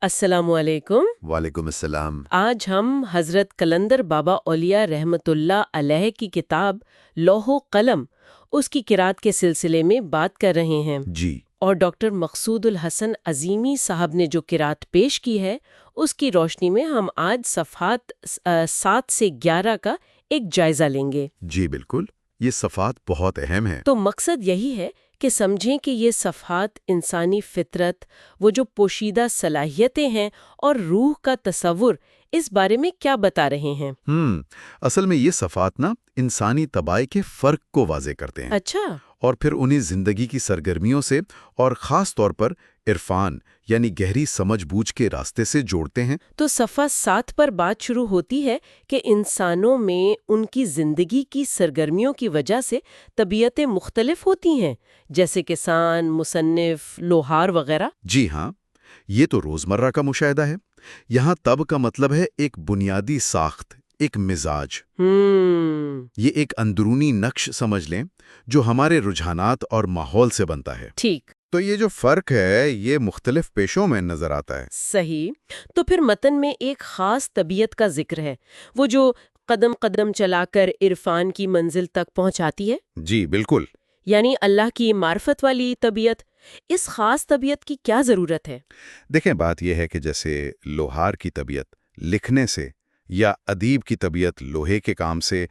السلام علیکم۔ وعلیکم السلام۔ آج ہم حضرت قلندر بابا اولیاء رحمۃ اللہ علیہ کی کتاب لوح و قلم اس کی قرأت کے سلسلے میں بات کر رہے ہیں، جی اور ڈاکٹر مقصود الحسن عظیمی صاحب نے جو قرأت پیش کی ہے اس کی روشنی میں ہم آج صفحات 7 سے 11 کا ایک جائزہ لیں گے۔ جی بالکل، یہ صفحات بہت اہم ہیں۔ تو مقصد یہی ہے کہ سمجھیں کہ یہ صفحات انسانی فطرت، وہ جو پوشیدہ صلاحیتیں ہیں اور روح کا تصور، اس بارے میں کیا بتا رہے ہیں۔ اصل میں یہ صفحات انسانی طبائع کے فرق کو واضح کرتے ہیں، اچھا، اور پھر انہیں زندگی کی سرگرمیوں سے اور خاص طور پر عرفان یعنی گہری سمجھ بوجھ کے راستے سے جوڑتے ہیں۔ تو صفحہ 7 پر بات شروع ہوتی ہے کہ انسانوں میں ان کی زندگی کی سرگرمیوں کی وجہ سے طبیعتیں مختلف ہوتی ہیں، جیسے کسان، مصنف، لوہار وغیرہ۔ جی ہاں، یہ تو روزمرہ کا مشاہدہ ہے۔ یہاں طب کا مطلب ہے ایک بنیادی ساخت، ایک مزاج۔ یہ ایک اندرونی نقش سمجھ لیں جو ہمارے رجحانات اور ماحول سے بنتا ہے۔ ٹھیک، تو یہ جو فرق ہے یہ مختلف پیشوں میں نظر آتا ہے۔ صحیح۔ تو پھر متن میں ایک خاص طبیعت کا ذکر ہے، وہ جو قدم قدم چلا کر عرفان کی منزل تک پہنچاتی ہے، جی بالکل۔ یعنی اللہ کی معرفت والی طبیعت۔ اس خاص طبیعت کی کیا ضرورت ہے؟ دیکھیں، بات یہ ہے کہ جیسے لوہار کی طبیعت لکھنے سے یا ادیب کی طبیعت لوہے کے کام سے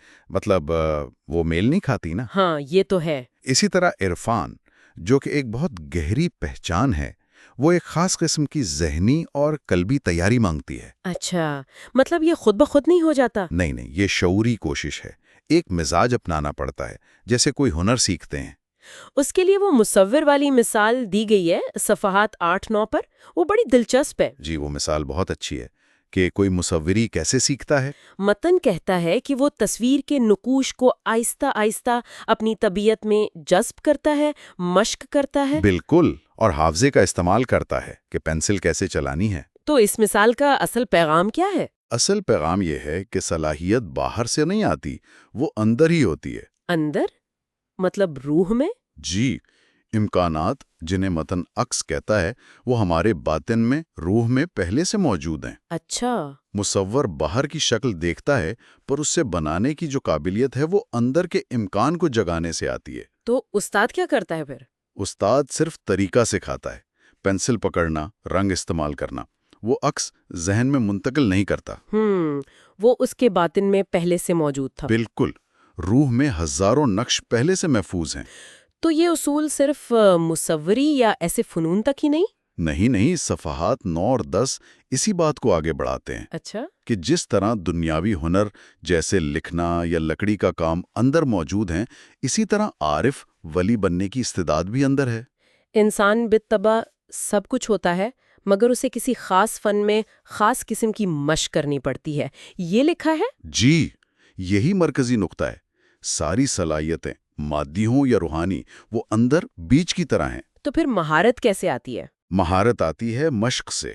وہ میل نہیں کھاتی نا۔ ہاں، یہ تو ہے۔ اسی طرح عرفان جو کہ ایک بہت گہری پہچان ہے، وہ ایک خاص قسم کی ذہنی اور قلبی تیاری مانگتی ہے۔ اچھا، مطلب یہ خود بخود نہیں ہو جاتا؟ نہیں، یہ شعوری کوشش ہے، ایک مزاج اپنانا پڑتا ہے، جیسے کوئی ہنر سیکھتے ہیں۔ اس کے لیے وہ مصور والی مثال دی گئی ہے صفحات 8-9 پر، وہ بڑی دلچسپ ہے۔ جی، وہ مثال بہت اچھی ہے کہ کوئی مصوری کیسے سیکھتا ہے۔ متن کہتا ہے کہ وہ تصویر کے نقوش کو آہستہ آہستہ اپنی طبیعت میں جذب کرتا ہے، مشق کرتا ہے۔ بالکل، اور حافظے کا استعمال کرتا ہے کہ پینسل کیسے چلانی ہے۔ تو اس مثال کا اصل پیغام کیا ہے؟ اصل پیغام یہ ہے کہ صلاحیت باہر سے نہیں آتی، وہ اندر ہی ہوتی ہے۔ اندر؟ مطلب روح میں؟ جی، امکانات جنہیں متن عکس کہتا ہے وہ ہمارے باطن میں، روح میں پہلے سے موجود ہیں۔ اچھا، مصور باہر کی شکل دیکھتا ہے، پر اس سے بنانے کی جو قابلیت ہے وہ اندر کے امکان کو جگانے سے آتی ہے۔ تو استاد کیا کرتا ہے پھر؟ استاد صرف طریقہ سکھاتا ہے، پینسل پکڑنا، رنگ استعمال کرنا، وہ عکس ذہن میں منتقل نہیں کرتا۔ وہ اس کے باطن میں پہلے سے موجود تھا۔ بالکل، روح میں ہزاروں نقش پہلے سے محفوظ ہیں۔ تو یہ اصول صرف مصوری یا ایسے فنون تک ہی نہیں؟ نہیں، صفحات 9 اور 10 اسی بات کو آگے بڑھاتے ہیں اچھا، کہ جس طرح دنیاوی ہنر جیسے لکھنا یا لکڑی کا کام اندر موجود ہیں، اسی طرح عارف ولی بننے کی استعداد بھی اندر ہے۔ انسان بالطبع سب کچھ ہوتا ہے، مگر اسے کسی خاص فن میں خاص قسم کی مشق کرنی پڑتی ہے، یہ لکھا ہے؟ جی، یہی مرکزی نقطہ ہے۔ ساری صلاحیتیں مادی ہوں یا روحانی، وہ اندر بیج کی طرح ہیں۔ تو پھر مہارت کیسے آتی ہے؟ مہارت آتی ہے مشق سے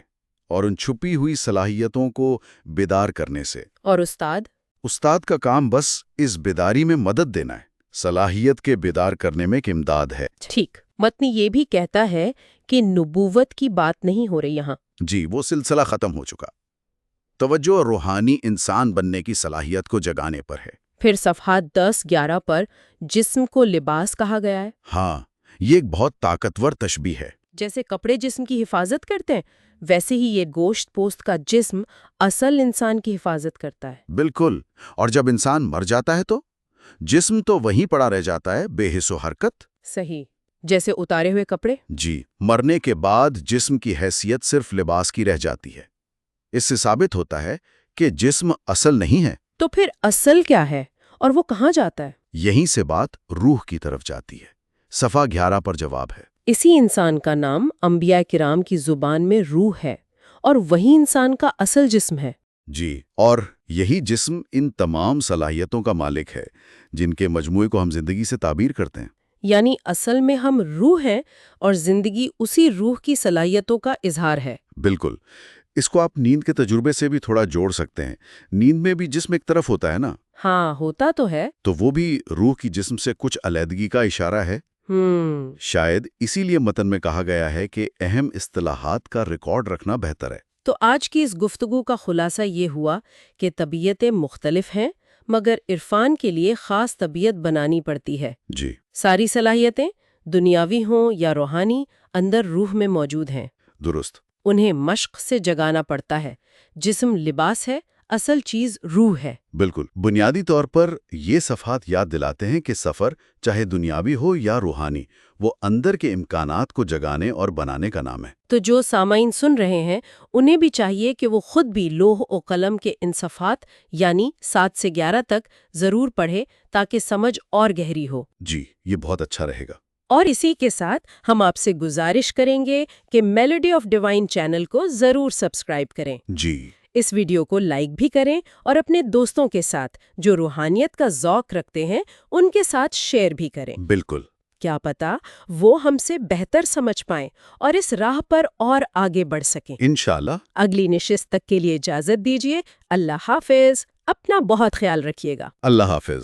اور ان چھپی ہوئی صلاحیتوں کو بیدار کرنے سے۔ اور استاد؟ استاد کا کام بس اس بیداری میں مدد دینا ہے، صلاحیت کے بیدار کرنے میں ایک امداد ہے۔ ٹھیک، متن یہ بھی کہتا ہے کہ نبوت کی بات نہیں ہو رہی یہاں۔ جی، وہ سلسلہ ختم ہو چکا۔ توجہ روحانی انسان بننے کی صلاحیت کو جگانے پر ہے۔ پھر صفحات 10-11 پر جسم کو لباس کہا گیا ہے۔ ہاں، یہ ایک بہت طاقتور تشبیہ ہے۔ جیسے کپڑے جسم کی حفاظت کرتے ہیں، ویسے ہی یہ گوشت پوست کا جسم اصل انسان کی حفاظت کرتا ہے۔ بالکل، اور جب انسان مر جاتا ہے تو جسم تو وہیں پڑا رہ جاتا ہے، بے حس و حرکت۔ صحیح، جیسے اتارے ہوئے کپڑے۔ جی، مرنے کے بعد جسم کی حیثیت صرف لباس کی رہ جاتی ہے۔ اس سے ثابت ہوتا ہے کہ جسم اصل نہیں ہے۔ تو پھر اصل کیا ہے اور وہ کہاں جاتا ہے؟ یہیں سے بات روح کی طرف جاتی ہے۔ صفحہ 11 پر جواب ہے۔ اسی انسان کا نام انبیاء کرام کی زبان میں روح ہے، اور وہی انسان کا اصل جسم ہے۔ جی، اور یہی جسم ان تمام صلاحیتوں کا مالک ہے جن کے مجموعے کو ہم زندگی سے تعبیر کرتے ہیں۔ یعنی اصل میں ہم روح ہیں اور زندگی اسی روح کی صلاحیتوں کا اظہار ہے۔ بالکل، اس کو آپ نیند کے تجربے سے بھی تھوڑا جوڑ سکتے ہیں۔ نیند میں بھی جسم ایک طرف ہوتا ہے نا؟ ہاں، ہوتا تو ہے۔ تو وہ بھی روح کی جسم سے کچھ علیحدگی کا اشارہ ہے۔ شاید اسی لیے متن میں کہا گیا ہے کہ اہم اصطلاحات کا ریکارڈ رکھنا بہتر ہے۔ تو آج کی اس گفتگو کا خلاصہ یہ ہوا کہ طبیعتیں مختلف ہیں، مگر عرفان کے لیے خاص طبیعت بنانی پڑتی ہے۔ جی، ساری صلاحیتیں دنیاوی ہوں یا روحانی اندر روح میں موجود ہیں۔ درست۔ انہیں مشق سے جگانا پڑتا ہے۔ جسم لباس ہے، اصل چیز روح ہے۔ بالکل۔ بنیادی طور پر یہ صفحات یاد دلاتے ہیں کہ سفر چاہے دنیاوی ہو یا روحانی، وہ اندر کے امکانات کو جگانے اور بنانے کا نام ہے۔ تو جو سامعین سن رہے ہیں انہیں بھی چاہیے کہ وہ خود بھی لوح و قلم کے ان صفحات یعنی 7 سے 11 تک ضرور پڑھے تاکہ سمجھ اور گہری ہو۔ جی، یہ بہت اچھا رہے گا۔ اور اسی کے ساتھ ہم آپ سے گزارش کریں گے کہ میلوڈی آف ڈیوائن چینل کو ضرور سبسکرائب کریں۔ جی، اس ویڈیو کو لائک بھی کریں اور اپنے دوستوں کے ساتھ جو روحانیت کا ذوق رکھتے ہیں ان کے ساتھ شیئر بھی کریں۔ بالکل۔ کیا پتا وہ ہم سے بہتر سمجھ پائیں اور اس راہ پر اور آگے بڑھ سکیں۔ انشاءاللہ۔ اگلی نشست تک کے لیے اجازت دیجیے۔ اللہ حافظ۔ اپنا بہت خیال رکھیے گا۔ اللہ حافظ۔